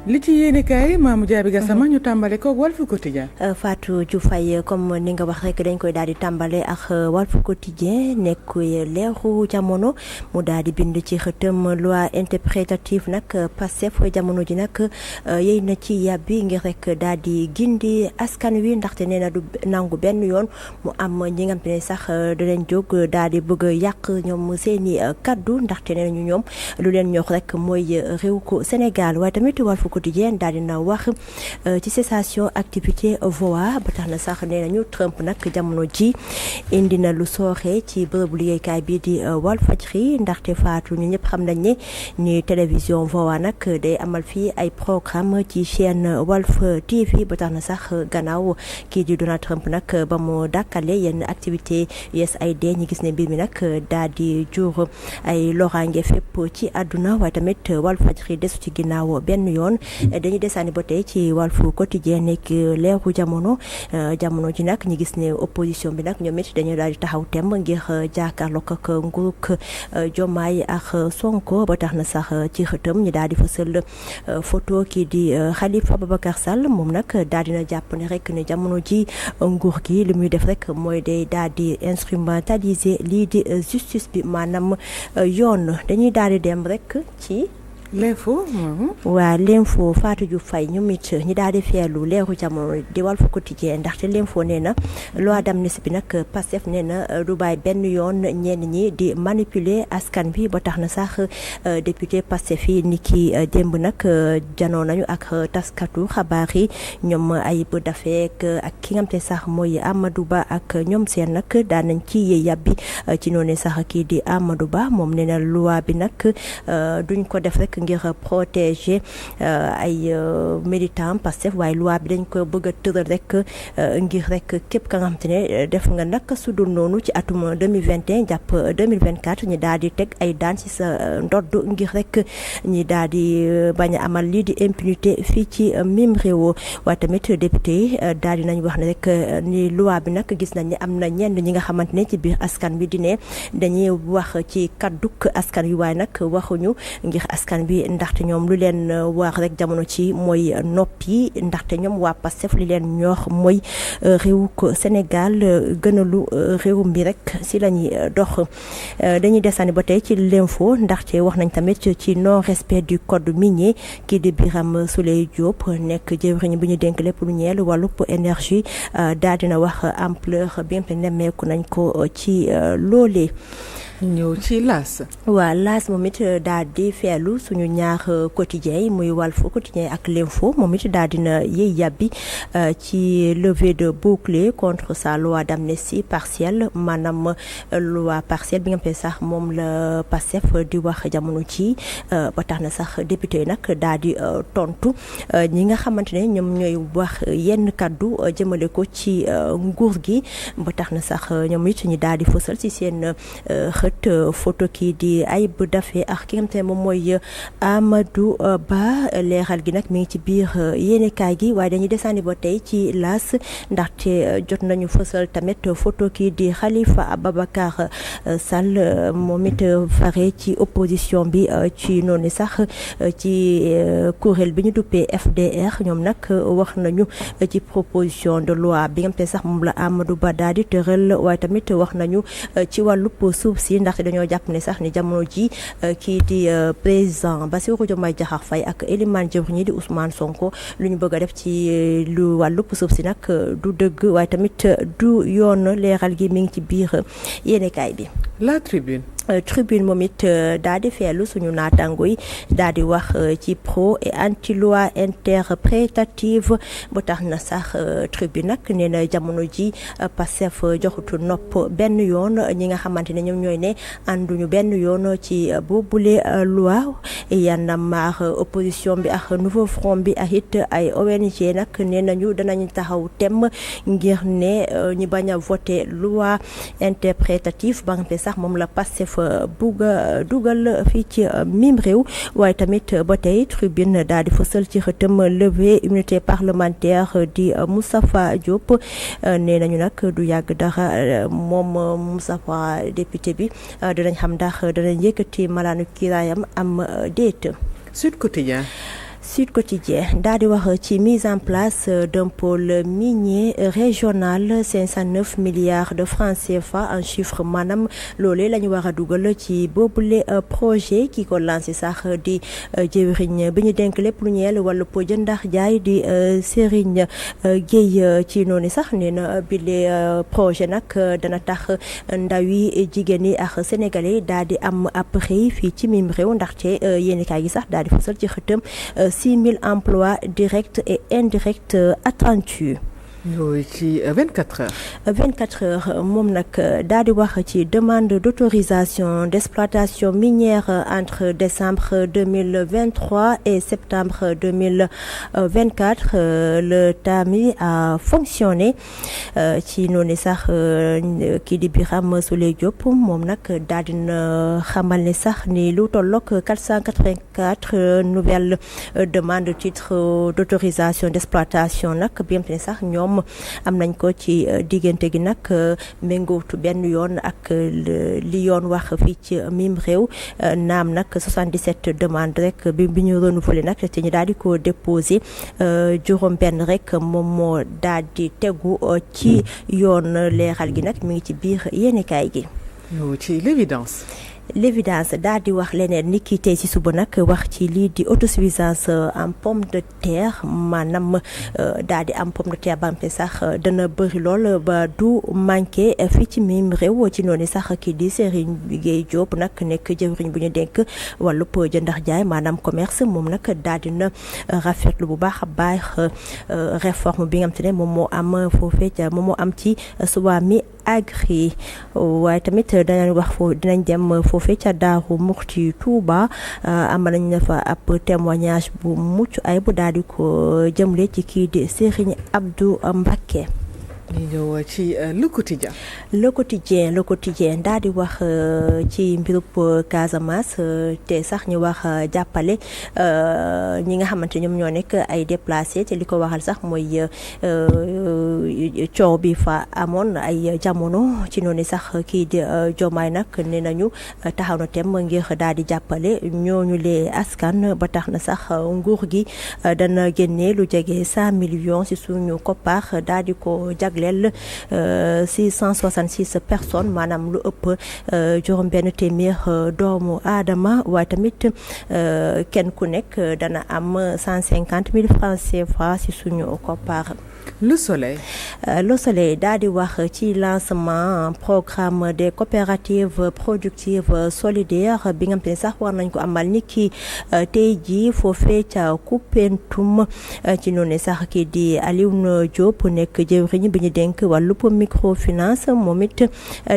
li ci yéene kaay Mamou Diaby Gassama ñu tàmbale ko Walf Quotidien. Fatou Diouf Faye comme ni nga wax rek dañ koy daal di tàmbale ak Walf Quotidien nekk leeru jamono mu daal di bind ci xëtëm loi interprétative nag Pastef jamono ji nag yéy na ci yàbbi ngir rek daal di gindi askan wi ndaxte nee na du nangu benn yoon mu am ñi nga xam ne sax danañ jóg daal di bëgg a yàq ñoom seeni kaddu ndaxte nee nañu ñoom lu leen ñor rek mooy réew ko Sénégal waaye tamit Walf Quotidien daal dina wax ci cessation activité VOA ba tax na sax nee nañu Trump nag jamono ji indi na lu sooxe ci bërëbu liggéeykaay bi di Walfadjri ndaxte Fatou ñu ñëpp xam nañ ne ni télévision VOA nag day amal fii ay programme ci chaîne Walf TV ba tax na sax gannaaw kii di Donald Trump nag ba mu dàkkale yenn activité USAID ñi gis ne mbir mi nag daal di jur ay loraange fépp ci àdduna waaye tamit Walfadjri desu ci ginnaaw benn yoon dañuy desaani ba tey ci Walf Quotidien nekk leeru jamono ji nag ñu gis ne opposition bi nag ñoom it dañu daal di taxaw tem ngir jàkkaarloo ak nguurug Diomaye ak Sonko ba tax na sax ci xëtam ñu daal di fësal photo kii di Khalifa Ababacar Sall moom nag daal dina jàpp ne rek ne jamono ji nguur gi li muy def rek mooy day daal di instrumentaliser lii di justice bi maanaam yoon dañuy daal di dem rek ci l'info. waaw l'info Fatou Diouf Faye ñoom it ñi daal di feelu leeru jamono di Walf Quotidien ndaxte l'info nee na loi d'amnistie bi nag Pastef nee na du bàyyi benn yoon ñenn ñi di manipuler askan bi ba tax na sax député Pastef yi ni ki démb nag janoo nañu ak taskatu xabaar yi ñoom Ayib Daffé ak ki nga xam te sax mooy Amadou Ba ak ñoom seen nag daan nañ ci yàbbi ci noonu sax kii di Amadou Ba moom nee na loi bi nag duñ ko def rek ngir protéger ay militants Pastef waaye loi bi dañ ko bëgg a tëral rek ngir rek képp ka nga xam te ne def nga nag su dul noonu ci atum 2021 jàpp 2024 ñi daal di teg ay daan ci sa ndodd ngir rek ñi daal di bañ a amal lii di impunité fii ci mim réew waaye tamit député yi daal di nañ wax ne rek ni loi bi nag gis nañ ne am na ñenn ñi nga xamante ne ci biir askan bi di ne dañuy wax ci kadduk askan wi waaye nag waxuñu ngir askan bi ndaxte ñoom lu leen wax rek jamono ci mooy noppi ndaxte ñoom waa Pastef li leen ñor mooy réew ko Sénégal gënalu réew mi rek si la ñuy dox dañuy desandi ba tey ci l'info ndaxte wax nañ tamit ci non respect du code minier kii di Birame Souleye Diop nekk jëwriñ bi ñu dénk lépp lu ñeel wàllub énergie daal dina wax ampleur bi nga nemmeeku nañ ko ci loolee. ñëw ci laas. waaw laas moom it daal di feelu suñu ñaar quotidien yi muy Walf Quotidien ak l'info moom it daal dina yëy yàbbi ci levée de bouclier contre sa loi d'amnistie partielle maanaam loi partielle bi nga xam ne sax moom la Pastef di wax jamono ci ba tax na sax député yi nag daal di tontu ñi nga xamante ne ñoom ñooy wax yenn kaddu jëmale ko ci nguur gi ba tax na sax ñoom it ñu daal di fësal ci seen photo kii di Ayib Daffé ak ki nga xam te ne moom mooy Amadou Ba leeral gi nag mi ngi ci biir yéenekaay gi waaye dañuy desandi ba tey ci laas ndaxte jot nañu fësal tamit photo kii di Khalifa Ababacar Sall moom it fare ci opposition bi ci noonu sax ci kuréel bi ñu duppee FDR ñoom nag wax nañu ci proposition de loi bi nga xam te sax moom la Amadou Ba daal di tëral waaye tamit wax nañu ci wàllub suuf si ndaxte dañoo jàpp ne sax ni jamono ji kii di président Bassirou Diomaye Diakhar Faye ak Elimane Diop ñi di Ousmane Sonko lu ñu bëgg a def ci lu wàllub suuf si nag du dëgg waaye tamit du yoon leeral gi mi ngi ci biir yéenekaay bi. La Tribune. Tribune moom it daal di feelu suñu naataango yi daal di wax ci pro et anti loi interprétative ba tax na sax Tribune nag nee na jamono ji Pastef joxutu nopp benn yoon ñi nga xamante ne ñoom ñooy ne ànduñu benn yoon ci boobule loi Y'en a marre opposition bi ak nouveau front bi ak it ay ONG nag nee nañu danañ taxaw tem ngir ne ñu bañ a voté loi interprétative ba nga sax moom la Pastef bugg a dugal fii ci mim réew waaye tamit ba tey Tribune daal di fësal ci xëtam levée immunité parlementaire di Moustapha Diop nee nañu nag du yàgg dara moom Moustapha député bi danañ xam ndax danañ yëkkati malaanu kiiraayam am déet. Sud Quotidien. Sud Quotidien daal di wax ci mise en place d'un pôle minier régional 509 milliards de francs CFA en chiffre maanaam loolee la ñu war a dugal ci boobule projet ki ko lancé sax di jëwriñ bi ñu dénk lépp lu ñeel wala po jëndax jaay di Serigne Gueye ci noonu sax nee na bile projet nag dana tax ndaw yi jigéen yi ak sénégalais daal di am ab xëy fii ci mim réew ndaxte yéenekaay gi sax daal di fësal ci xëtam 6000 emplois directs et indirects attendus. yooyu ci 24 heures. 24 heures moom nag daal di wax ci demande d'autorisation d'exploitation minière entre décembre 2023 et septembre 2024 le TAMI a fonctionné ci noonu sax kii di Birame Souleye Diop moom nag daal dina xamal ne sax ni lu tollook 484 nouvelles demandes de titre d'autorisation d'exploitation nag bi am te ne sax ñoom am nañ ko ci diggante gi nag méngootu benn yoon ak li yoon wax fii ci mim réew naam nag 77 demandes rek bi ñu renouvelé nag te ñu daal di ko déposé juróom benn rek moom moo daal di tegu ci yoon leeral gi nag mi ngi ci biir yéenekaay gi. yow ci l'évidence. L'évidence daal di wax leneen ni ki tey ci suba nag wax ci lii di autosuffisance en pomme de terre maanaam daal di am pomme de terre ba am te sax dana bëri lool ba du manqué fii ci mim réew ci noonu sax kii di Serigne Gueye Diop nag nekk jëwriñ bu ñu dénk wàllub jëndax jaay maanaam commerce moom nag daal dina rafetlu bu baax a baax réforme bi nga xam te ne moom moo am foofee ca moom moo am ci Swami Agri waaye tamit danañ wax foofu dinañ dem foofee ca Daaru Muxti Touba am nañ fa ab témoignage bu mucc ay bu daal di ko jëmle ci kii di Serigne Abdou Mbacké. ñu ñëw ci le quotidien. le quotidien daal di wax ci mbirub Casamance te sax ñu wax jàppale ñi nga xamante ñoom ñoo nekk ay déplacé te li ko waxal sax mooy coow bi fa amoon ay jamono ci noonu sax kii di Diomaye nag ne nañu taxaw na tem ngir daal di jàppale ñooñu lee askan ba tax na sax nguur gi dana génne lu jege 100 millions ci suñu koppar daal di ko jagleel 666 personnes maanaam lu ëpp juróom benn téeméer doomu aadama waaye tamit kenn ku nekk dana am 150 000 francs CFA ci suñu koppar. Le Soleil daal di wax ci lancement programme des coopératives productives solidaires bi nga xam te ne sax war nañ ko amal ni ki tey jii foofee ca Koupentoum ci noonu sax kii di Alioune Diop nekk jëwriñ bi ñu dénk wàllub microfinance moom it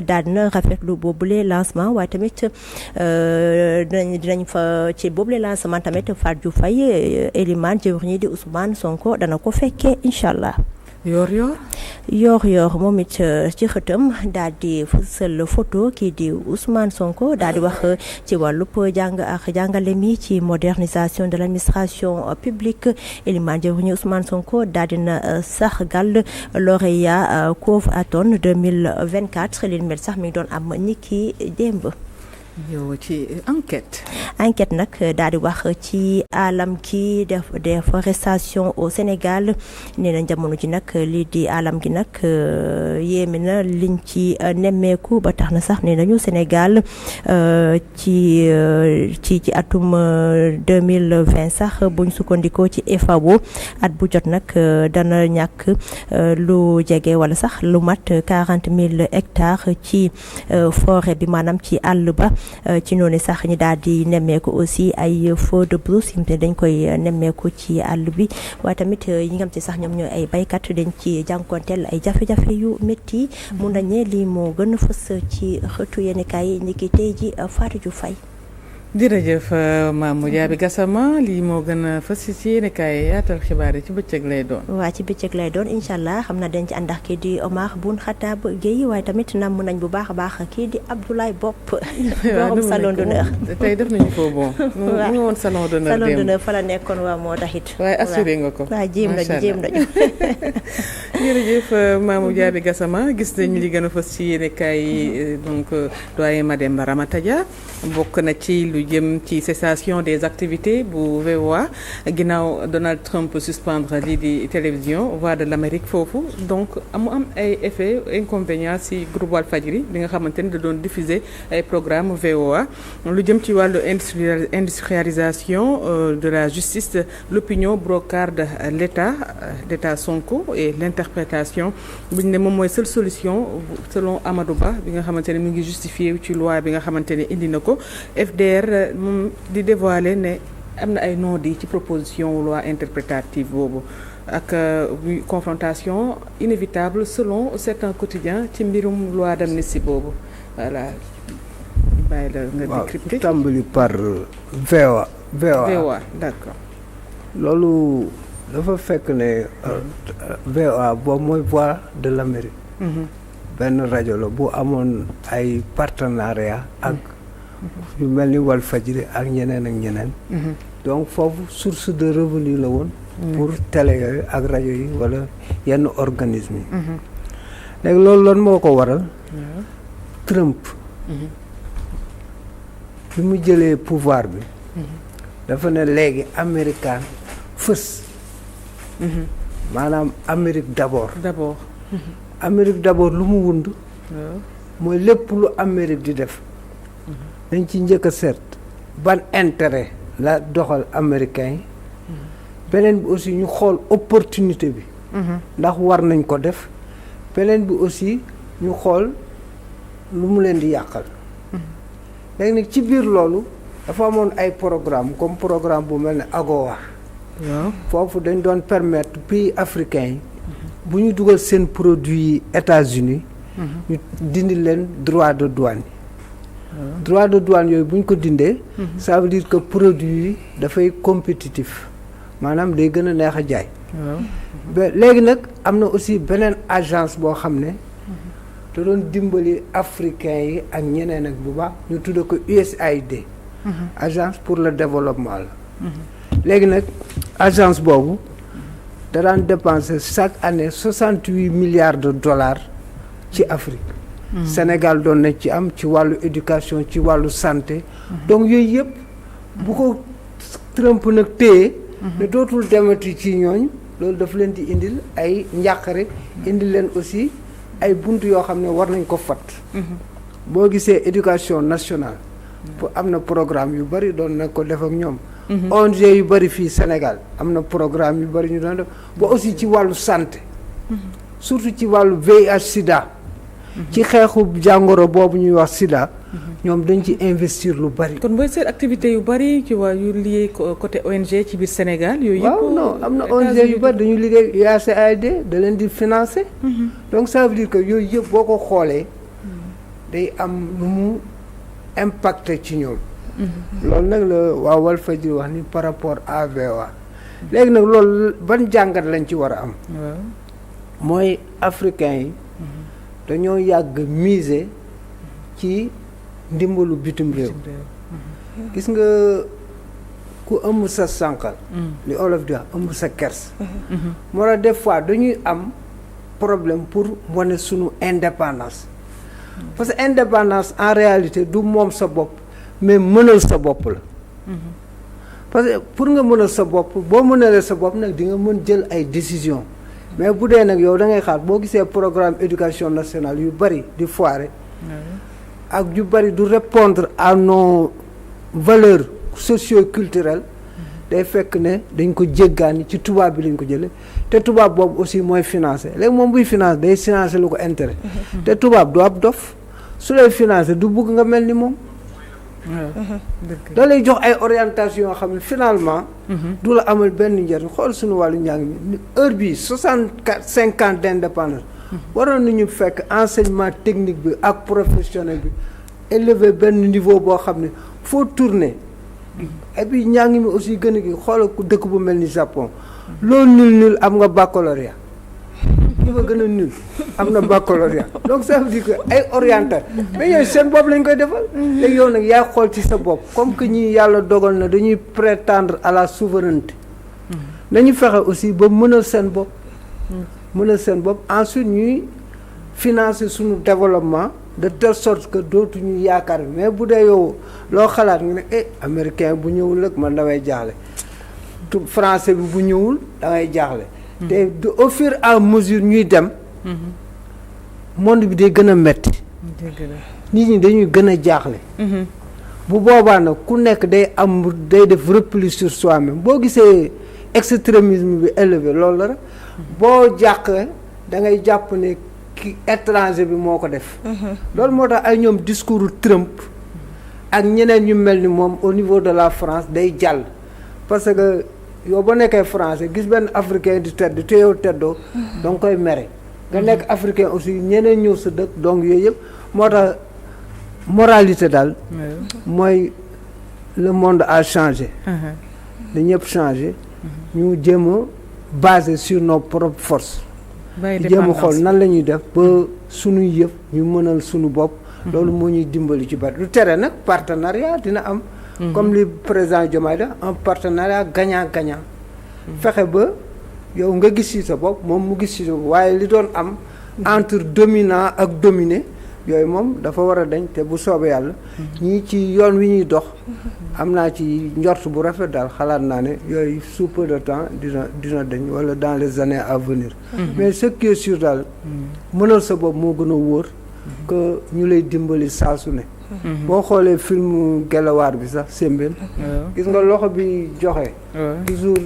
daal dina rafetlu boobule lancement waaye tamit dinañ fa ci boobule lancement tamit Fatou Faye Elimane jëwriñ di Ousmane Sonko dana ko fekkee incha allah. Yoor moom it ci xëtam daal di fësal photo kii di Ousmane Sonko daal di wax ci wàllub jàng ak jàngale mi ci modernisation de l'administration publique Elimane jëwriñ Ousmane Sonko daal dina sax gal lauréat Couve-Aton 2024 li mel sax mi ngi doon am niki démb. yow ci enquête nag daal di wax ci alam ki déforestation au Sénégal nee na jamono ji nag lii di alam gi nag yéeme na liñ ci nemmeeku ba tax na sax nee nañu Sénégal ci atum 2020 sax buñ sukkandikoo ci FAO at bu jot nag dana ñàkk lu jege wala sax lu mat 40 000 hectares ci forêt bi maanaam ci àll ba ci noonu sax ñi daal di nemmeeku aussi ay feux de brousse yi dañ koy nemmeeku ci àll bi waaye tamit yi nga xam te sax ñoom ñooy ay baykat dañ ci jànkonteel ay jafe-jafe yu métti mun nañ ne lii moo gën a fës ci xëtu yéenekaay yi ni ki tey ji Fatou Diouf Faye. jërëjëf Mamou Diaby Gassama lii moo gën a fas ci yéenekaay yaatal xibaar yi ci bëccëg lay doon. waaw ci bëccëg lay doon incha allah xam naa dañ ci ànd ak kii di Omar Boun Khatab Gueye waaye tamit namm nañ bu baax a baax kii di Abdoulaye Bopp. borom salon d'honneur. tey def nañu ko bon. mu ngi woon salon d'honneur salon d'honneur fa la nekkoon waa moo taxit. waaye assuré nga ko. waaw jéem nañu. jërëjëf Mamou Diaby Gassama gis nañu li gën a fas ci yéenekaay yi donc doyen Mademba Ramata Dia bokk na ci lu lu jëm ci cessation des activités bu VOA ginnaaw Donald Trump suspendre lii di télévision Voix de l'Amérique foofu donc am ay effets inconvénients ci groupe Walfadjri bi nga xamante ni da doon diffuser ay programme VOA lu jëm ci wàllu industrialisation de la justice, l'opinion brocarde l'État Sonko et l'interprétation bu ñu ne moom mooy seule solution selon Amadou Ba bi nga xamante ne mu ngi justifié ci loi bi nga xamante ne indi na ko FDR moom di dévoiler ne am na ay non-dits ci proposition loi interprétative boobu ak confrontation inévitable selon certains quotidiens ci mbirum loi d'amnistie boobu voilà. bàyyi la nga décrypter tàmbali par VOA d'accord. loolu dafa fekk ne VOA boobu mooy Voix de l'Amérique. benn rajo la bu amoon ay partenariat ak yu mel ni Walfadjri ak ñeneen donc foofu source de revenu la woon pour télé yooyu ak rajo yi wala yenn organisme yi léegi loolu lan moo ko waral Trump bi mu jëlee pouvoir bi dafa ne léegi américain fës maanaam Amérique d'abord Amérique d'abord lu mu wund mooy lépp lu Amérique di def dañ ci njëkk a seet ban intérêt la doxal américain yi beneen bi aussi ñu xool opportunité bi ndax war nañ ko def beneen bi aussi ñu xool lu mu leen di yàqal léegi nag ci biir loolu dafa amoon ay programme comme programme bu mel ne AGOA foofu dañ doon permettre pays africains yi bu ñu dugal seen produit yi États-Unis ñu dindi leen droit de douane yi droit de douane yooyu bu ñu ko dindee ça veut dire que produit yi dafay compétitif maanaam day gën a neex a jaay ba léegi nag am na aussi beneen agence boo xam ne da doon dimbali africains yi ak ñeneen ak bu baax ñu tudde ko USAID agence pour le développement la léegi nag agence boobu da daan dépenser chaque année 68 milliards de dollars ci Afrique Sénégal doon na ci am ci wàllu éducation ci wàllu santé donc yooyu yëpp bu ko Trump nag téye ne dootul demati ci ñooñ loolu daf leen di indil ay njàqare indil leen aussi ay bunt yoo xam ne war nañ ko fat boo gisee éducation nationale am na programme yu bari doon na ko def ak ñoom ONG yu bari fii Sénégal am na programme yu bari ñu doon def ba aussi ci wàllu santé surtout ci wàllu VIH sida ci xeexu jàngoro boobu ñuy wax sida ñoom dañ ci investir lu bari. kon booy seet activité yu bari ci waa yu lié côté ONG ci biir Sénégal yooyu yëpp. waaw non am na ONG yu bari dañu liggéey USAID da leen di financer. donc ça veut dire que yooyu yëpp boo ko xoolee day am lu mu impacté ci ñoom. loolu nag la waa Walfadjri wax ni par rapport à VOA léegi nag loolu ban jàngat lañ ci war a am. mooy africains yi. dañoo yàgg miser ci ndimbalu bitim réew gis nga ku ëmb sa sànqal li olof di wax ëmb sa kers moo tax des fois dañuy am problème pour wane sunu indépendance parce que indépendance en réalité du moom sa bopp mais mënal sa bopp la parce que pour nga mënal sa bopp boo mënalee sa bopp nag di nga mën jël ay décisions mais bu dee nag yow da ngay xaar boo gisee programme éducation nationale yu bari di foire ak yu bari du répondre à nos valeurs socio-culturelles day fekk ne dañ ko jéggaani ci tubaab bi lañ ko jële te tubaab boobu aussi mooy financé léegi moom buy financé day financé lu ko intérêt te tubaab du ab dof su lay financé du bugg nga mel ni moom da lay jox ay orientation yoo xam ne finalement du la amal benn njariñ xool suñu wàllu njàng mi heure bii 65 ans d'indépendance waroon nañu fekk enseignement technique bi ak professionnel bi élevé benn niveau boo xam ne foo tourner et puis njàng mi aussi gën a gi xoolal ku dëkk bu mel ni Japon loolu nul am nga baccalauréat ñu ko gën a nul am na baccalauréat donc ça veut dire que ay oriental mais yooyu seen bopp lañ koy defal léegi yow nag yaa xool ci sa bopp comme que ñi yàlla dogal na dañuy prétendre à la souveraineté nañu fexe aussi ba mënal seen bopp ensuite ñuy financer suñu développement de telle sorte que dootuñu yaakaar mais bu dee yow loo xalaat nga ne américain bu ñëwul rek man damay jaaxle français bi bu ñëwul dangay jaaxle te au fur et à mesure ñuy dem monde bi day gën a metti nit ñi dañuy gën a jaaxle bu boobaa nag ku nekk day def repli sur soi-même boo gisee extrémisme bi élevé loolu la rek boo jàqee da ngay jàpp ne ki étranger bi moo ko def loolu moo tax ay ñoom discours Trump ak ñeneen ñu mel ni moom au niveau de la France day jàll parce que yow ba nekkee français gis benn africain di tedd te yow teddoo danga koy mere nga nekk africain aussi ñeneen ñëw sa dëkk donc yooyu yëpp moo tax moralité daal mooy le monde a changé da ñëpp changé ñu jéem a basé sur nos propres forces jéem a xool nan la ñuy def ba suñuy yëf ñu mënal suñu bopp loolu moo ñuy dimbali ci bari lu tere nag partenariat dina am comme li président Diomaye da un partenariat gagnant-gagnant fexe ba yow nga gis ci sa bopp moom mu gis ci sa bopp waaye li doon am entre dominant ak dominé yooyu moom dafa war a dañ te bu soobee yàlla ñii ci yoon wi ñuy dox am naa ci njort bu rafet daal xalaat naa ne yooyu sous peu de temps dina dañ wala dans les années à venir mais ce qui est sûr daal mënal sa bopp moo gën a wóor que ñu lay dimbali saa su ne boo xoolee film Gelawaar bi sax Sembène gis nga loxo bi joxe toujours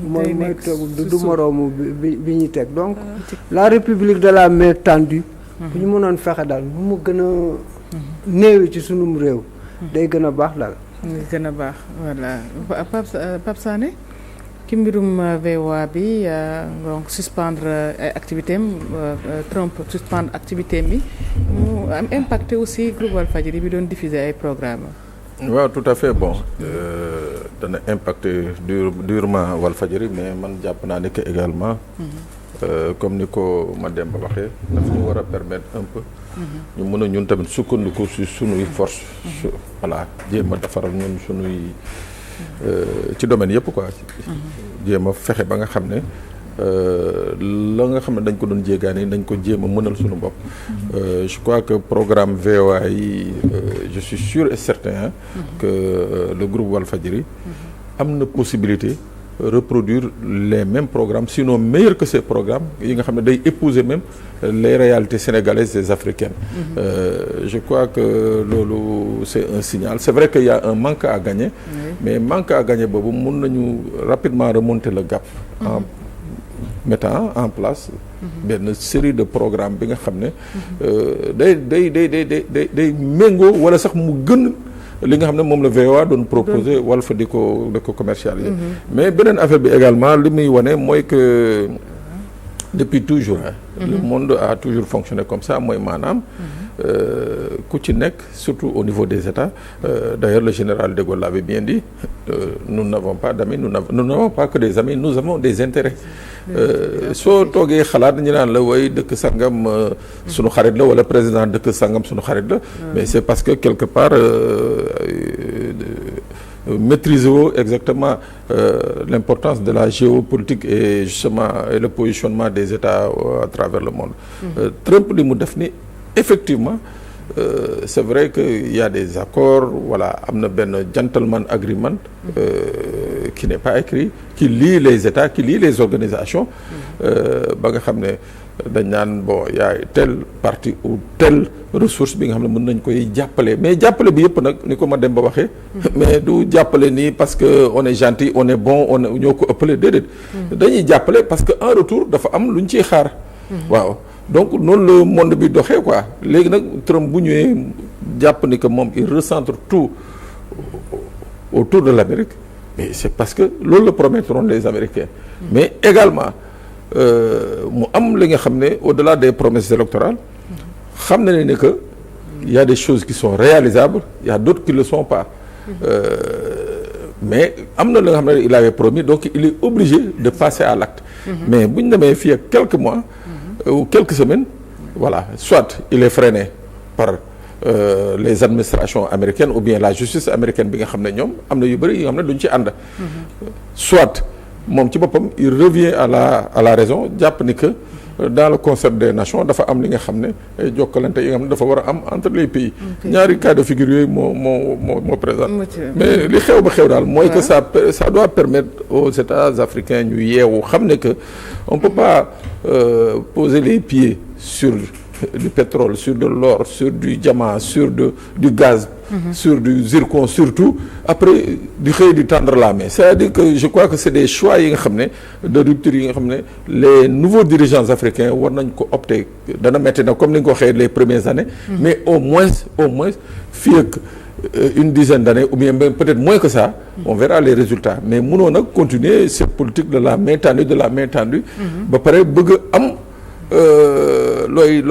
mooy tegu du moroomu bi ñuy teg donc la république de la main tendue bu ñu mënoon fexe daal bu mu gën a néewi ci sunum réew day gën a baax daal gën a baax voilà Pape Sané ci mbirum VOA bi donc suspendre ay activité am Trump suspendre activité bi mu am impacté aussi groupe Walfadjri bi doon diffuser ay programmes waaw tout à fait bon dana impacté durement Walfadjri mais man jàpp naa ne que également comme ni ko Mademba waxee daf ñu war a permettre un peu ñu mën a ñun tamit sukkandiku si sunuy force voilà jéem a defaral ñun sunuy ci domaine yëpp quoi jéem a fexe ba nga xam ne la nga xam ne dañ ko doon jéegaane dañ ko jéem a mënal suñu bopp je crois que programme VOA yi je suis sûr et certain que le groupe Walfadjri am na possibilité reproduire les mêmes programmes sinon meilleurs que ces programmes yi nga xam ne day épouser même les réalités sénégalaises et africaines je crois que loolu c'est un signal c'est vrai qu'il y a un manque à gagner mais manque à gagner boobu mun nañu rapidement remonter le gap en mettant en place benn série de programmes bi nga xam ne day méngoo wala sax mu gën li nga xam ne moom la VOA doon proposé Walf di ko commercialiser mais beneen affaire bi également li muy wane mooy que depuis toujours le monde a toujours fonctionné comme ça mooy maanaam ku ci nekk surtout au niveau des États d'ailleurs le général de Gaulle l'avait bien dit nous n'avons pas d'amis nous n'avons pas que des amis nous avons des intérêts soo toogee xalaat ñu naan la way dëkk sangam sunu xarit la wala président dëkk sangam sunu xarit la mais c'est parce que quelque part maîtriser woo exactement l'importance de la géopolitique et justement et le positionnement des États à travers le monde Trump li mu def ni effectivement c'est vrai que il y a des accords voilà am na benn gentleman agreement qui n'est pas écrit qui lie les États qui lie les organisations ba nga xam ne dañ naan bon y a telle partie ou telle ressource bi nga xam ne mën nañ koy jàppale mais jàppale bi yëpp nag ni ko ma dem ba waxee mais du jàppale nii parce que on est gentil on est bon on ñoo ko ëppale déedéet dañuy jàppale parce que en retour dafa am lu ñu ciy xaar waaw donc noonu le monde bi doxee quoi léegi nag Trump bu ñëwee jàpp ni que moom il recentre tout autour de l'Amérique mais c'est parce que loolu la promettront les Américains mais également mu am li nga xam ne au-delà des promesses électorales xam na ne que il y a des choses qui sont réalisables il y a d'autres qui ne le sont pas mais am na li nga xam ne il avait promis donc il est obligé de passer à l'acte mais bu ñu demee fii ak quelques mois ou quelques semaines voilà soit il est freiné par les administrations américaines ou bien la justice américaine bi nga xam ne ñoom am na yu bëri yoo xam ne duñ ci ànd soit moom ci boppam il revient à la raison jàpp ni que dans le concert des nations dafa am li nga xam ne ay jokkalante yi nga xam ne dafa war a am entre les pays. ñaari cas de figure yooyu moo présent. mais li xew ba xew daal mooy que ça doit permettre aux États africains ñu yeewu xam ne que on peut pas poser les pieds sur du pétrole, sur de l'or, sur du diamant, sur du gaz, sur du zircon surtout, après du xëy di tendre la main. C'est-à-dire que je crois que c'est des choix yi nga xam ne de rupture yi nga xam ne les nouveaux dirigeants africains war nañ ko opter dana metti na comme ni nga ko waxee les premières années, mais au moins fii ak une dizaine d'années ou bien peut-être moins que ça, on verra les résultats. Mais mënoo nag continuer cette politique de la main tendue ba pare bëgg am looy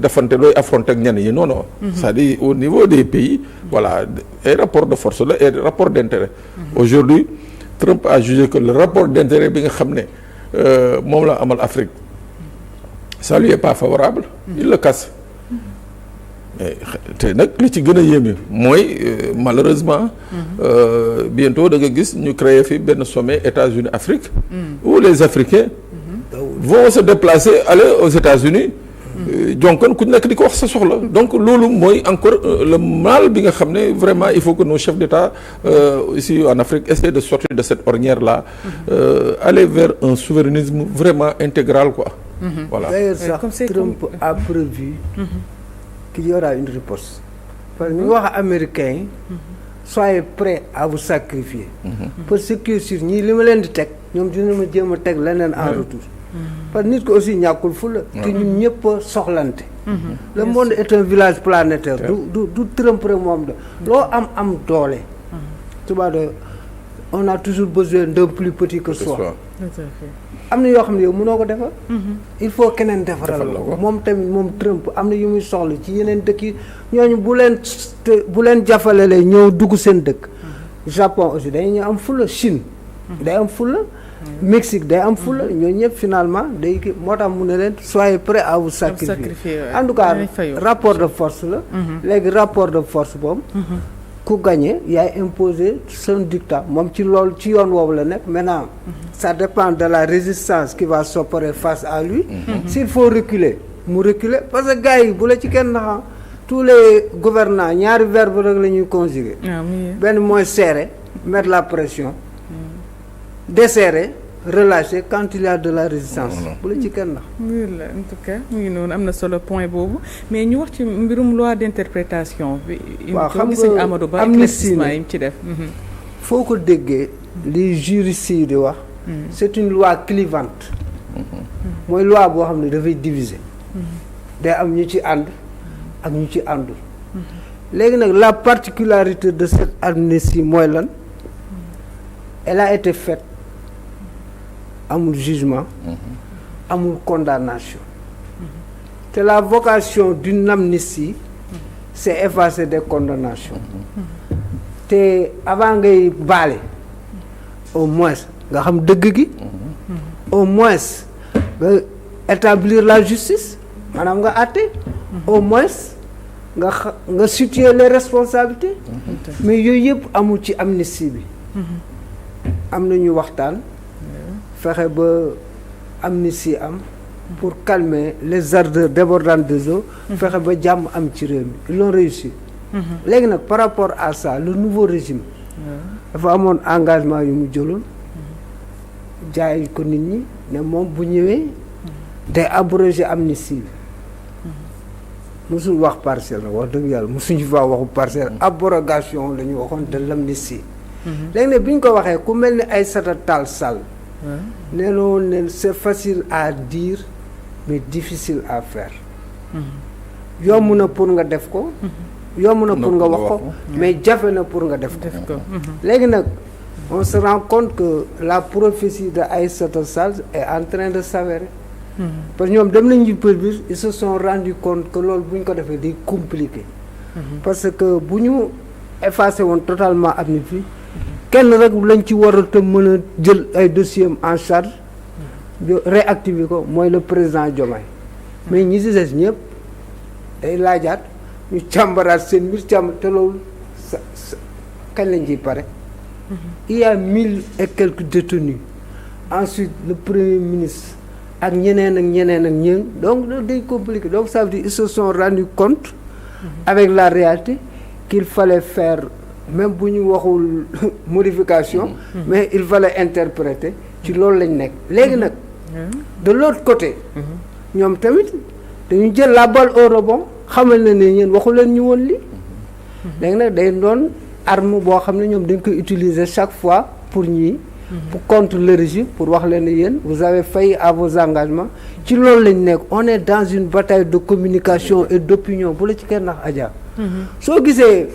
defante looy affronter ak ñenn yi non. C'est-à-dire au niveau des pays voilà ay rapport de force la et rapport d'intérêt. Aujourd'hui Trump a jugé que le rapport d'intérêt bi nga xam ne moom la amal Afrique ça lui est pas favorable. Il le casse. te nag li ci gën a yéeme mooy malheureusement bientôt da nga gis ñu créer fi benn sommet États-Unis Afrique où les Africains vont se déplacer aller aux États-Unis jonkoon ku nekk di ko wax sa soxla donc loolu mooy encore le mal bi nga xam ne vraiment il faut que nos chefs d'État ici en Afrique essaient de sortir de cette ornière là aller vers un souverainisme vraiment intégral quoi. Voilà. D'ailleurs sax Trump a prévu qu'il y aura une riposte. Parce que ñu wax américains yi soyez prêts à vous sacrifier. Parce que sur ñii li ma leen di teg ñoom dina ma jéem a teg leneen en retour. Parce que nit ko aussi ñàkkul fu la. te ñun ñëpp a soxlante. Le monde est un village planétaire. du Trump rek moom da loo am doole. tubaab de on a toujours besoin d'un plus petit que soi. am na yoo xam ne yow mënoo ko defar. il faut keneen defaral la ko moom tamit moom Trump am na yu muy soxla ci yeneen dëkk yi ñooñu bu leen jafalelee ñëw dugg seen dëkk. Japon aussi day ñu am fula Chine. day am fula. Mexique day am fula ñooñu ñëpp finalement day kii moo tax mu ne leen soyez prêts à vous sacrifier. En tout cas rapport de force la. léegi rapport de force boobu. ku gagné yaay imposé son dictat moom ci loolu ci yoon woowu la nekk maintenant ça dépend de la résistance qui va s'opérer face à lui. S'il faut reculer mu reculer parce que gars yi bu la ci kenn naxa tous les gouvernants ñaari verbe rek la ñuy conjuguer. benn mooy serrer mettre la pression desserrer relâcher quand il y a de la résistance. bu la ci kenn nax. en tout cas mu ngi noonu am na solo point boobu mais ñu wax ci mbirum loi d'interprétation bi. waaw xam nga Amadou Ba éclaircissement yi mu ci def. foo ko déggee li juristes yi di wax. c'est une loi clivante. mooy loi boo xam ne dafay diviser. day am ñu ci ànd ak ñu ci àndul. léegi nag la particularité de cette amnistie mooy lan. elle a été faite. amul jugement amul condamnation te la vocation d'une amnistie c'est effacer des condamnations te avant ngay baale au moins nga xam dëgg gi au moins nga établir la justice maanaam nga àtte au moins nga situer les responsabilités mais yooyu yëpp amul ci amnistie bi am na ñu waxtaan fexe ba amnistie am pour calmer les ardeurs débordantes des eaux fexe ba jàmm am ci réew mi ils l'ont réussi léegi nag par rapport à ça le nouveau régime dafa amoon engagement yu mu jëloon jaay ko nit ñi ne moom bu ñëwee day abroger amnistie bi musul wax partielle nag wax dëgg yàlla musuñu fa waxu partielle abrogation la ñu waxoon de l'amnistie léegi nag bi ñu ko waxee ku mel ni Aïssata Tall Sall nee na woon ne c'est facile à dire mais difficile à faire. yomb na pour nga def ko. yomb na pour nga wax ko mais jafe na pour nga def ko. léegi nag on se rend compte que la prophétie de Aïssata Sall est en train de s'avérer. parce que ñoom dem nañu biir ils se sont rendu compte que loolu bu ñu ko defee day compliqué. parce que bu ñu effacé woon totalement amnistie kenn rek lañ ci war a te mën a jël ay dossiers en charge réactiver ko mooy le président Diomaye mais ñi si des ñëpp day laajaat ñu càmbaraat seen mbir te loolu kañ lañ ciy pare. il y a 1000 et quelques détenus ensuite le premier ministre ak ñeneen donc day compliqué donc ça veut dire ils se sont rendus compte avec la réalité qu'il fallait faire même bu ñu waxul modification mais il fallait interpréter ci loolu lañ nekk léegi nag de l'autre côté ñoom tamit dañu jël la balle au rebond xamal na ne yéen waxu leen ñu woon li léegi nag day doon arme boo xam ne ñoom dañ koy utiliser chaque fois pour ñii pour contre le régime pour wax leen ne yéen vous avez failli à vos engagements ci loolu lañ nekk on est dans une bataille de communication et d'opinion bu la ci kenn nax Adja soo gisee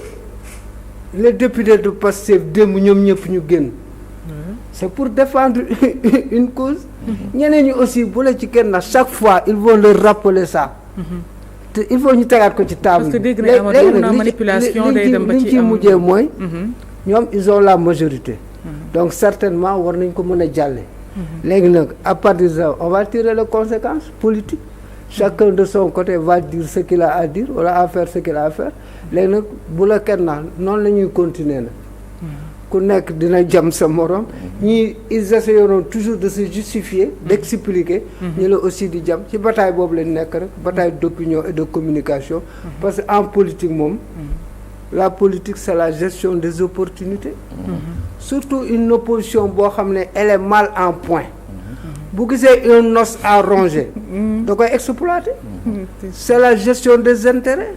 les députés de Pastef démb ñoom ñëpp ñu génn c'est pour défendre une cause ñeneen ñi aussi bu la ci kenn nax chaque fois ils vont leur rappeler ça te il faut ñu tegaat ko ci table parce que dégg naa amoon na manipulation day dem ba ci li ci mujjee mooy ñoom ils ont la majorité donc certainement war nañ ko mën a jàlle léegi nag à partir de ça on va tirer les conséquences politiques chacun de son côté va dire ce qu'il a à dire wala à faire ce qu'il a à faire léegi nag bu la kenn naa noonu la ñuy continuer na ku nekk dina jam sa morom ñii ils essaieront toujours de se justifier d'expliquer ñu la aussi di jam ci bataille boobu lañ nekk rek bataille d'opinion et de communication parce que en politique moom la politique c'est la gestion des opportunités surtout une opposition boo xam ne elle est mal en point bu gisee un os à ronger da koy exploiter c'est la gestion des intérêts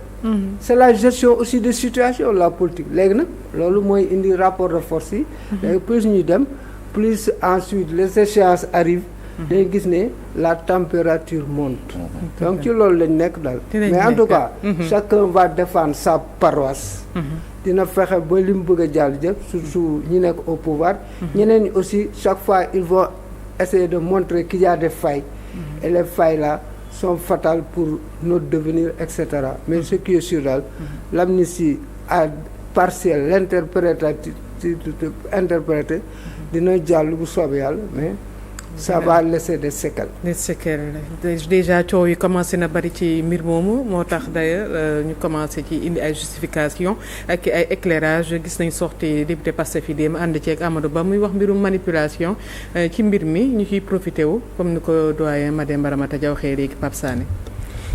c'est la gestion aussi des situations la politique léegi nag loolu mooy indi rapport de force yi léegi plus ñuy dem plus ensuite les échéances arrivent day gis ne la température monte donc ci loolu lañ nekk daal mais en tout cas chacun va défendre sa paroisse dina fexe ba li mu bëgg a jàll jëpp surtout ñi nekk au pouvoir ñeneen ñi aussi chaque fois ils vont essayer de montrer qu'il y a des failles et les failles là sont fatales pour notre devenir etc. mais ce qui est sûr daal l'amnistie à partielle l'interprétative interprété dina jàll bu soobee yàlla mais ça va laisser des séquelles. des séquelles déjà coow yi commencé na bari ci mbir moomu moo tax d'ailleurs ñu commencé ci indi ay justification ak ay éclairage gis nañ sorti député Pastef yi dem ànd ci ak Amadou Ba muy wax mbirum manipulation ci mbir mi ñu ciy profité wu comme ni ko doyen Mademba Ramata Dia waxee léegi Pape Sané.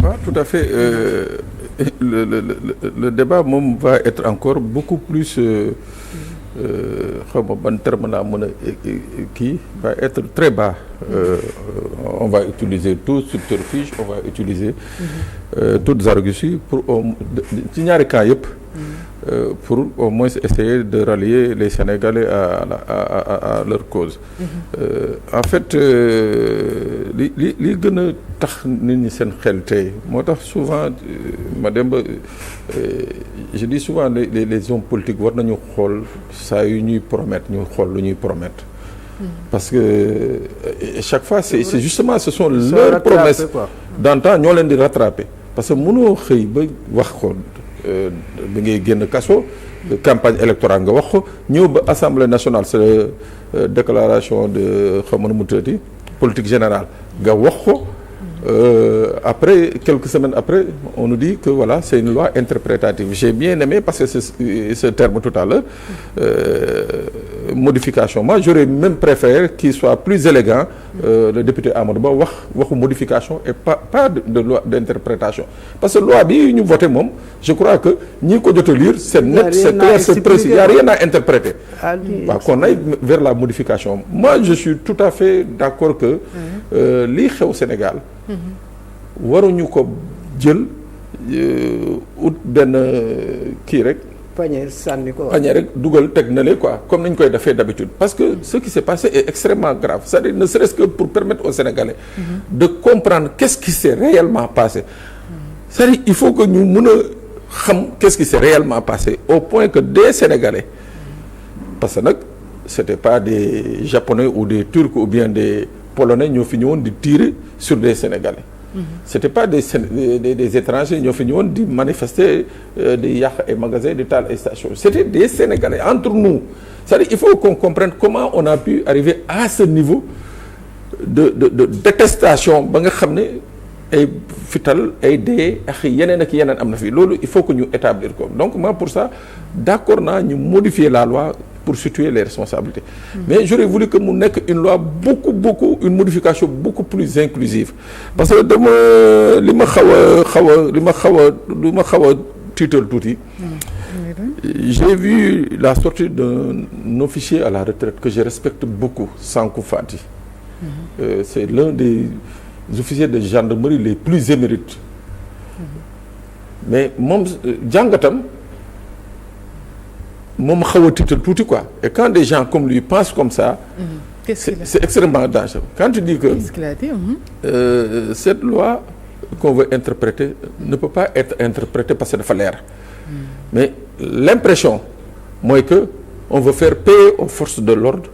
waaw tout à fait le débat moom va être encore beaucoup plus xaw ma ban terme laa mën a kii va être très bas on va utiliser tout subterfuge on va utiliser toutes arguties pour ci ñaari cas yëpp pour au moins essayer de rallier les Sénégalais à leur cause en fait li gën a tax nit ñi seen xel tey moo tax souvent Mademba je dis souvent les hommes politiques war nañu xool saa yu ñuy promettre ñu xool lu ñuy promettre parce que chaque fois c'est justement ce sont leurs promesses d'antan ñoo leen di rattraper parce que mënoo xëy ba wax ko bi ngay génn kaso campagne électorale nga wax ko ñëw ba assemblée nationale c'est déclaration de xaw ma nu mu tuddati politique générale nga wax ko après quelques semaines après on nous dit que voilà c'est une loi interprétative j'ai bien aimé parce que c'est ce terme tout à l'heure modification moi j'aurais même préféré qu'il soit plus élégant le député Amadou Ba waxu modification et pas de loi d'interprétation parce que loi bi ñu voté moom je crois que ñi ko jot a lire c'est net c'est clair c'est précis il y a rien à interpréter waaw qu'on aille vers la modification moi je suis tout à fait d'accord que lii xew Sénégal waruñu ko jël ut benn kii rek pañe sànni ko pañe rek dugal teg na le quoi comme nañ koy defee d'habitude parce que ce qui s'est passé est extrêmement grave c'est-à-dire ne serait-ce que pour permettre aux Sénégalais de comprendre qu'est-ce qui s'est réellement passé c'est-à-dire il faut que ñu mën a xam qu'est-ce qui s'est réellement passé au point que des Sénégalais parce que nag c'était pas des Japonais ou des Turcs ou bien des Polonais ñoo fi ñëwoon di tirer sur des Sénégalais c'était pas des étrangers ñoo fi ñëwoon di manifester di yàq ay magasins di taal ay stations c'était des Sénégalais entre nous c'est-à-dire il faut qu'on comprenne comment on a pu arriver à ce niveau de détestation ba nga xam ne ay fital ay dee ak yeneen am na fi loolu il faut que ñu établir ko donc moi pour ça d'accord naa ñu modifier la loi pour situer les responsabilités. Mais j'aurais voulu que mu nekk une loi une modification beaucoup plus inclusive. Parce que li ma xaw a tiital tuuti. J'ai vu la sortie d'un officier à la retraite que je respecte beaucoup, Sankou Fati. C'est l'un des officiers de gendarmerie les plus émérites. Mais moom jàngatam moom xaw a tiital tuuti quoi. Et quand des gens comme lui pensent comme ça, c'est extrêmement dangereux. Quand tu dis que cette loi qu'on veut interpréter ne peut pas être interprétée parce que dafa leer. Mais l'impression mooy que on veut faire payer aux forces de l'ordre,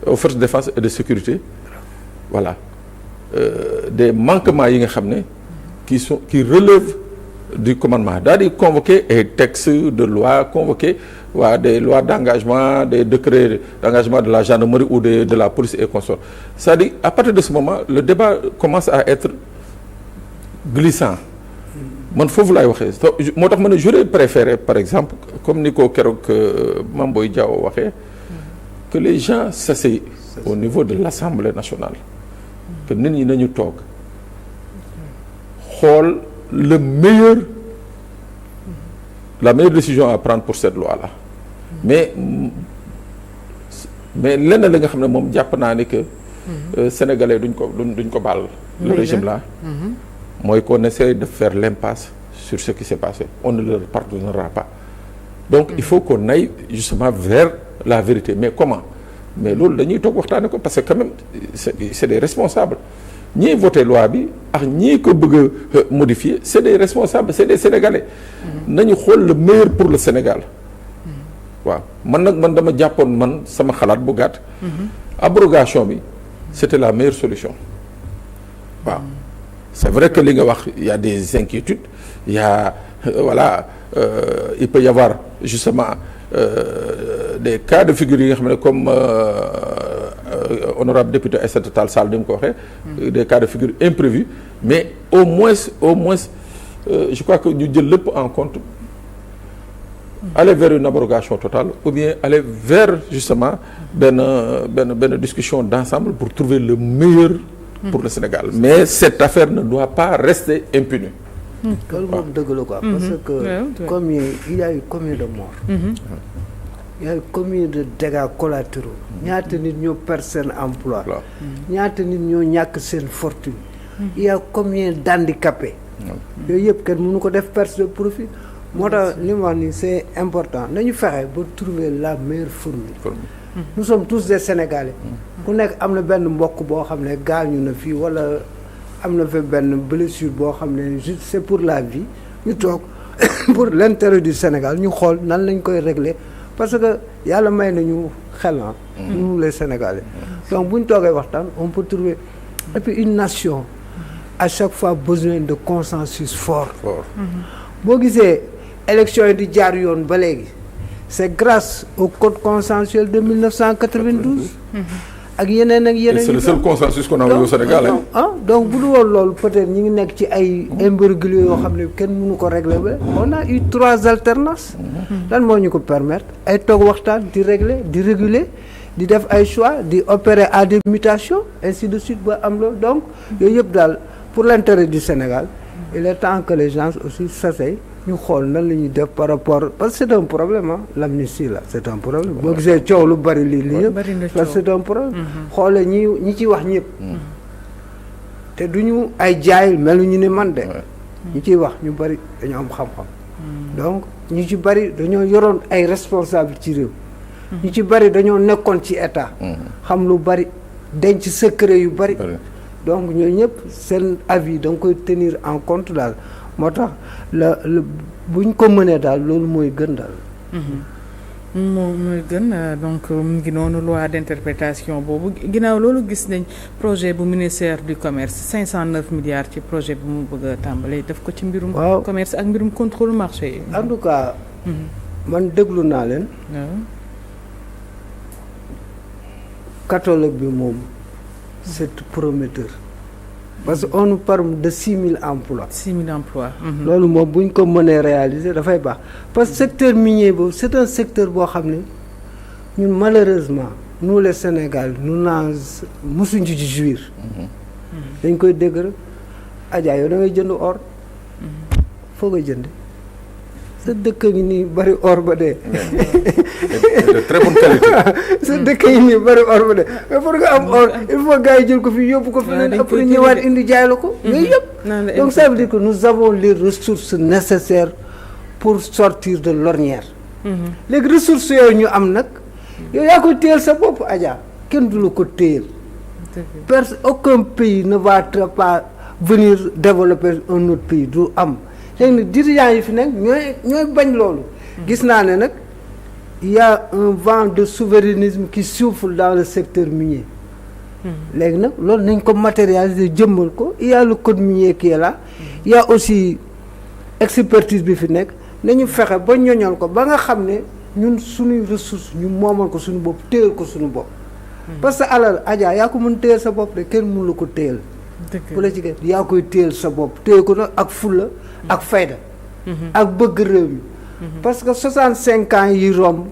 aux forces de défense et de sécurité, voilà, des manquements yi nga xam ne qui relèvent du commandement. Daal di convoquer ay textes de loi, convoquer des lois d'engagement, des décrets d'engagement de la gendarmerie ou de la police et consorts. C'est-à-dire à partir de ce moment le débat commence à être glissant. Man foofu laay waxee moo tax ma ne j'aurais préféré par exemple comme ni ko keroog Mame Boye Diao waxee que les gens s'asseyent au niveau de l'Assemblée nationale, que nit ñi nañu toog xool la meilleure décision à prendre pour cette loi-là. Mais lenn la nga xam ne moom jàpp naa ni que sénégalais duñ ko baal le régime là. Mooy qu'on essaie de faire l'impasse sur ce qui s'est passé. On ne leur pardonnera pas. Donc il faut qu'on aille justement vers la vérité. Mais comment? Mais loolu dañuy toog waxtaane ko parce que quand même c'est des responsables. Ñii voté loi bi ak ñii ko bëgg a modifier c'est des responsables, c'est des Sénégalais. Nañu xool le meilleur pour le Sénégal. waaw man dama jàppoon sama xalaat bu gàtt. Abrogation bi c'était la meilleure solution. waaw. C'est vrai que li nga wax il y a des inquiétudes, il y a il peut y avoir justement des cas de figure yi nga xam ne comme honorable député Aïssata Tall Sall ni mu ko waxee, des cas de figure imprévus, mais au moins je crois que ñu jël lépp en compte, aller vers une abrogation totale ou bien aller vers justement benn discussion d'ensemble pour trouver le meilleur pour le Sénégal. Mais cette affaire ne doit pas rester impunie. loolu moom dëgg la quoi. Parce que il y a eu combien de morts. Il y a eu combien de dégâts collatéraux. ñaata nit ñoo perdre seen emploi. ñaata nit ñoo ñàkk seen fortune. Il y a combien d'handicapés. yooyu yëpp kenn mënu ko def perte de profit. moo tax li ma wax nii c'est important nañu fexe ba trouver la meilleure formule. Nous sommes tous des Sénégalais. ku nekk am na benn mbokk boo xam ne gaañu na fii wala am na fa benn blessure boo xam ne juste c'est pour la vie ñu toog pour l'intérêt du Sénégal ñu xool nan lañ koy régler parce que yàlla may nañu xel nous les Sénégalais. Donc bu ñu toogee waxtaan on peut trouver et puis une nation à chaque fois besoin de consensus fort. boo gisee élection yi di jaar yoon ba léegi c'est grâce au code consensuel de 1992. ak yeneen. C'est le seul consensus qu'on a eu au Sénégal. Donc bu dul woon loolu peut-être ñi ngi nekk ci ay imbroglio yoo xam ne kenn mënu ko régler ba on a eu 3 alternances. lan moo ñu ko permettre ay toog waxtaan di régler di réguler di def ay choix di opérer à des mutations ainsi de suite ba am loolu donc yooyu yëpp daal pour l'intérêt du Sénégal il est temps que les gens aussi s'asseyent ñu xool nan la ñuy def par rapport parce que c'est un problème l'amnistie là c'est un problème boo gisee coow lu bari lii yëpp parce que c'est un problème xoolee ñi ci wax ñëpp te duñu ay jaay melu ñu ne man de ñi ciy wax ñu bari dañoo am xam-xam donc ñu ci bari dañoo yoroon ay responsable ci réew ñu ci bari dañoo nekkoon ci état xam lu bari denc secret yu bari donc ñooñu ñëpp seen avis da nga koy tenir en compte daal moo tax buñ ko mënee daal loolu mooy gën daal. moom mooy gën donc mu ngi noonu loi d'interprétation boobu ginnaaw loolu gis nañ projet bu ministère du commerce 509 milliards ci projet bu mu bëgg a tàmbalee def ko ci mbirum. commerce ak mbirum contrôle marché yi. en tout cas. man déglu naa leen. catalogue bi moom c'est prometteur. parce que on nous parle de 6000 emplois. 6000 emplois. loolu moom bu ñu ko mënee réaliser dafay baax parce que secteur minier boobu c'est un secteur boo xam ne ñun malheureusement nous les Sénégal nous musuñ ci jouir dañ koy dégg rek Adja yow da ngay jënd or foo koy jënd sa dëkk ngi nii bari or ba dee de très bonne qualité. sa dëkk ngi nii bari or ba dee mais pour nga am or il faut gars yi jël ko fi yóbbu ko fi leen après ñëwaat indi jaay la ko yooyu yëpp donc ça veut dire que nous avons les ressources nécessaires pour sortir de l'ornière léegi ressources yooyu ñu am nag yow yaa ko téyel sa bopp Adja kenn du la ko téyel aucun pays ne va pas venir développer un autre pays du am léegi nag dirigeants yi fi nekk ñooy bañ loolu gis naa ne nag il y a un vent de souverainisme qui souffle dans le secteur minier léegi nag loolu nañ ko matérialiser jëmmal ko il y a le code minier qui est là il y a aussi expertise bi fi nekk nañu fexe ba ñoñol ko ba nga xam ne ñun suñuy ressource ñu moomal ko suñu bopp téyel ko suñu bopp parce que alal Adja yaa ko mën téyel sa bopp de kenn mënu la ko téyel bu la ci gën yaa koy téyel sa bopp téyel ko nag ak fulla ak fayda ak bëgg réew mi parce que 65 ans yi romb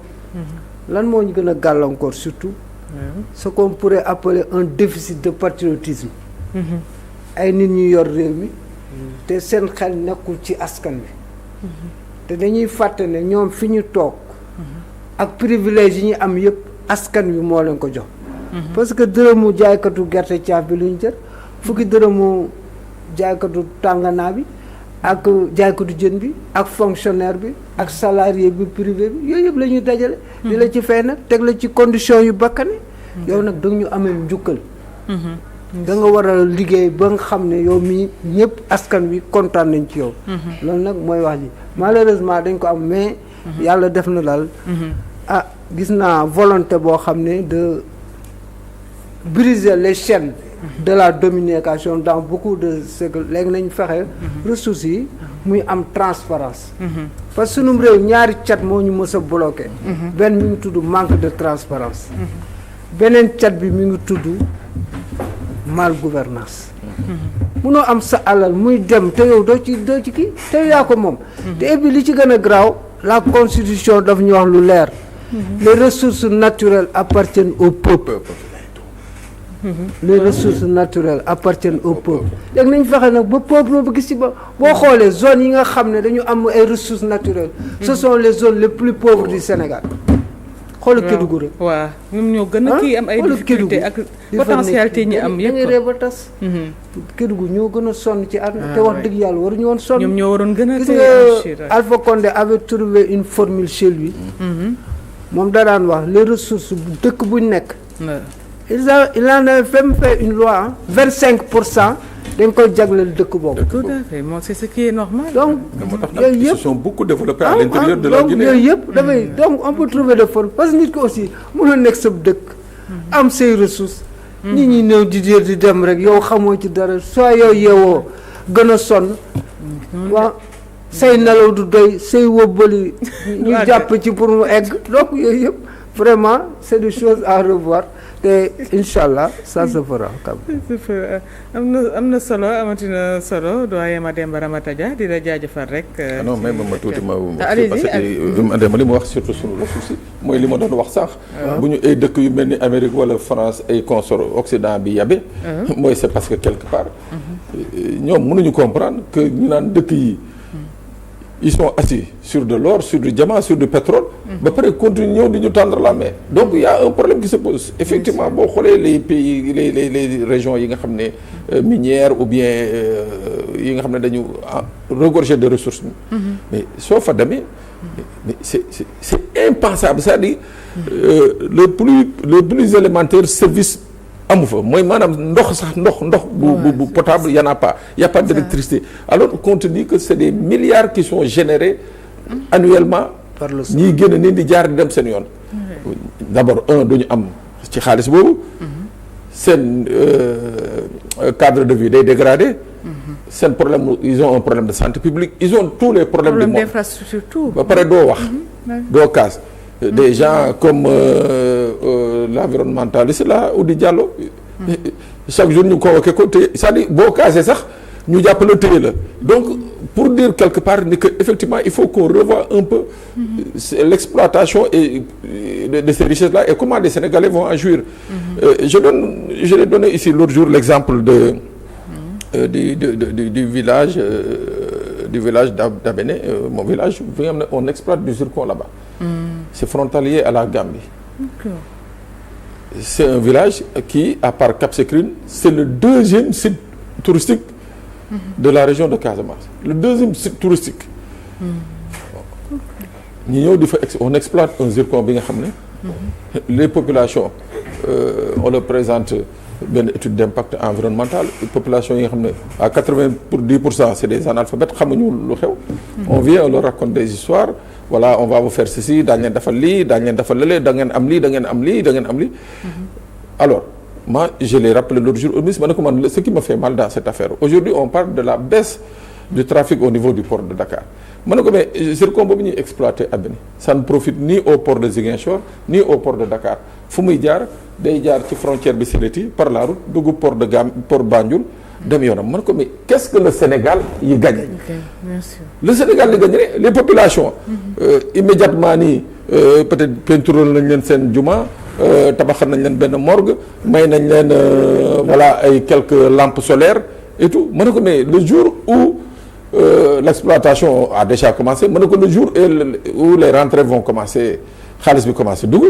lan moo ñu gën a gàllankoor surtout ce qu'on pourrait appeler un déficit de patriotisme ay nit ñu yor réew mi te seen xel nekkul ci askan bi te dañuy fàtte ne ñoom fi ñu toog ak privilège yi ñu am yëpp askan wi moo leen ko jox parce que dërëmu jaaykatu gerte caaf bi lu ñu jër fukki dërëmu jaaykatu tànganaa bi ak jaaykatu jën bi ak fonctionnaire bi ak salarié bi privé bi yooyu yëpp la ñuy dajale di la ci fay nag teg la ci condition yu bakkane yow nag danga ñu amee njukkal da nga war a liggéey ba nga xam ne yow mii ñëpp askan wi kontaan nañ ci yow loolu nag mooy wax ji malheureusement dañ ko am mais yàlla def na daal gis naa volonté boo xam ne de briser les chaînes de la domination dans beaucoup de siècles léegi nañ fexe ressources yi muy am transparence parce que sunum réew ñaari cat moo ñu mës a bloqué benn mi ngi tudd manque de transparence beneen cat bi mi ngi tudd mal gouvernance munoo am sa alal muy dem te yow doo ci kii te yow yaa ko moom te et puis li ci gën a graaw la constitution daf ñu wax lu leer les ressources naturelles appartiennent au peuple les ressources naturelles appartiennent au peuple léegi nañ fexe nag ba peuple ba gis ci ba boo xoolee zones yi nga xam ne dañu am ay ressources naturelles ce sont les zones les plus pauvres du Sénégal xoolal Kédougou rek waaw ñoom ñoo gën a kii am ay difficulté ak potentialité ñi am yëpp da ngay ree ba tas Kédougou ñoo gën a sonn ci àdduna te wax dëgg yàlla waruñu woon sonn ñoom ñoo waroon gën a gis nga Alpha Condé avait trouvé une formule chez lui moom da daan wax les ressources bu dëkk buñ nekk il en a même fait une loi 25% dañ koy jagleel dëkk boobu. tout à fait moi c'est ce qui est normal. donc yooyu yëpp ils se sont beaucoup développés à l'intérieur de la Guinée. donc yooyu yëpp dafay donc on peut trouver des formes parce que nit ko aussi mënoo nekk sa dëkk am say ressources. nit ñi ñëw di dem rek yow xamoo ci dara soit yow yeewoo gën a sonn. waaw say nelaw du doy say wóbbali ñu jàpp ci pour mu egg donc yooyu yëpp vraiment c'est des choses à revoir. te incha allah ça se fera kam am na solo amatina solo doyen Mademba Ramata Dia di la jaajëfal rek. non mais ma tuuti ma parce que Mademba li ma wax surtout sunu ressources mooy li ma doon wax sànq. bu ñu ay dëkk yu mel ni Amérique wala France ay consort Occident bi yabe. mooy c'est parce que quelque part. ñoom mënuñu comprendre que ñu naan dëkk yi. ils sont assis sur de l'or sur du diamant sur du pétrole. ba pare continue ñëw di ñu tendre la main. donc il y a un problème qui se pose effectivement boo xoolee les pays les régions yi nga xam ne minières ou bien yi nga xam ne dañu regorger de ressources. mais soo fa demee. mais c'est impensable c'est-à-dire le plus élémentaire service amu fa mooy maanaam ndox sax ndox bu potable y en a pas y a pas d'électricité alors qu'on te dit que c'est des milliards qui sont générés annuellement ñiy génn ni di jaar di dem seen yoon d'abord duñu am ci xaalis boobu seen cadre de vie day dégradé seen problème ils ont un problème de santé publique ils ont tous les problèmes du monde d'infrastructure tout ba pare doo wax doo kaas des gens comme l'environnementaliste là Oudi Diallo chaque jour ñu convoqué ko te c'est-à-dire boo kaasee sax ñu jàppale téye la donc pour dire quelque part ni que effectivement il faut qu'on revoie un peu l'exploitation de ces richesses-là et comment les Sénégalais vont en jouir. Je l'ai donné ici l'autre jour l'exemple du village d'Abéné, mon village, on exploite du zircon là-bas. C'est frontalier à la Gambie. D'accord. C'est un village qui, à part Cap Skirring, c'est le deuxième site touristique de la région de Casamance. Le deuxième site touristique. On exploite un zircon bi nga xam ne les populations on leur présente benn étude d'impact environnemental population yi nga xam ne à 90% c'est des analphabètes xamuñu lu xew. On vient on leur raconte des histoires. Voilà, on va vous faire ceci, daañu leen defal lii daañu leen defal lële da ngeen am lii da ngeen am lii da ngeen am lii. Alors moi je l'ai rappelé l'autre jour au ministre ma ne ko man ce qui me fait mal dans cette affaire aujourd'hui on parle de la baisse du trafic au niveau du port de Dakar ma ne ko mais zircon boobu ñuy exploité à Bénin ça ne profite ni au port de Ziguinchor ni au port de Dakar fu muy jaar day jaar ci frontière bi Séléti par la route dugg port de port Banjul dem yoonam man ko mais qu'est-ce que le Sénégal y gagne? Bien sûr. Le Sénégal y gagnerait les populations immédiatement nii peut-être peinture nañ leen seen juma tabaxal nañ leen benn morgue may nañ leen voilà ay quelques lampes solaires et tout ma ne ko mais le jour où l'exploitation a déjà commencé ma ne ko le jour où les rentrées vont commencer xaalis bi commencé dugg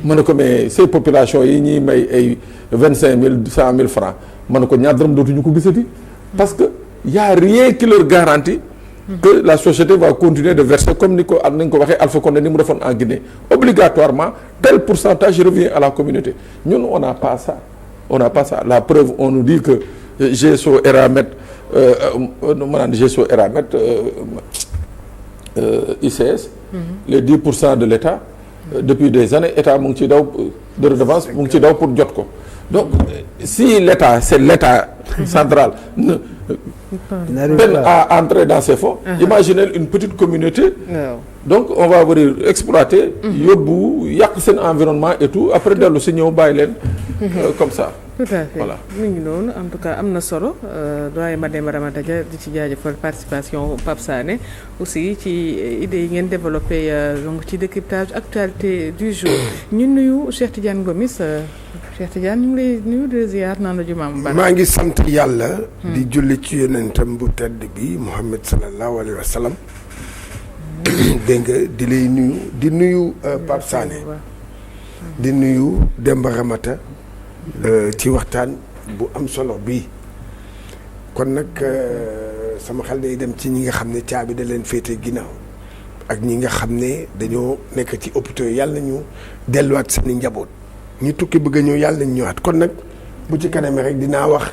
ma ne ko mais ces populations yi ñuy may ay 25 000 100 000 francs ma ne ko ñaar dërëm dootuñu ko gisati parce que y a rien qui leur garantit que la société va continuer de verser comme ni ko waxee Alpha Condé ni mu defoon en Guinée obligatoirement tel pourcentage revient à la communauté ñun on n'a pas ça la preuve on nous dit que GSO Eramet maanaam GSO Eramet ICS les 10% de l'État depuis des années État mu ngi ci daw de redevance mu ngi ci daw pour jot ko donc si l'État c'est l'État central peine à entrer dans ces fonds. Imaginez une petite communauté. Donc on va venir exploiter. yóbbu yàq seen environnement et tout après dellu si ñëw bàyyi leen. comme ça. Tout à fait voilà mi ngi noonu en tout cas am na solo doyen Mademba Ramata Dia di ci jaajëfal participation Pape Sané aussi ci idées yi ngeen développé donc ci décryptage actualité du jour ñu nuyu Cheikh Tidiane Gomis Cheikh Tidiane ñu ngi lay nuyu de ziar naan la jumaa mu baax. maa ngi sant yàlla. di julli ci yonentam bu tedd bi Muhammad sallallahu alayhi wa sallam. dégg nga di lay nuyu di nuyu Pape Sané di nuyu Demba Ramata ci waxtaan bu am solo bii kon nag sama xel day dem ci ñi nga xam ne caabi da leen féete ginnaaw ak ñi nga xam ne dañoo nekk ci hôpitaux yi yàlla ñu delluwaat seeni njaboot ñi tukki bëgg a ñëw yàlla nañ ñëwaat kon nag bu ci kanamee rek dinaa wax.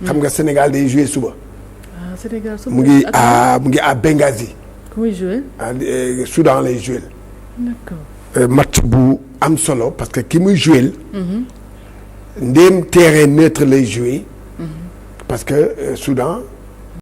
xam nga Sénégal day jouer suba. ah Sénégal suba mu ngi à Benghazi. ku muy jouer. Soudan lay jouer. d'accord. match bu am solo parce que ki muy jouer. ndéem terrain neutre lay jouer. parce que Soudan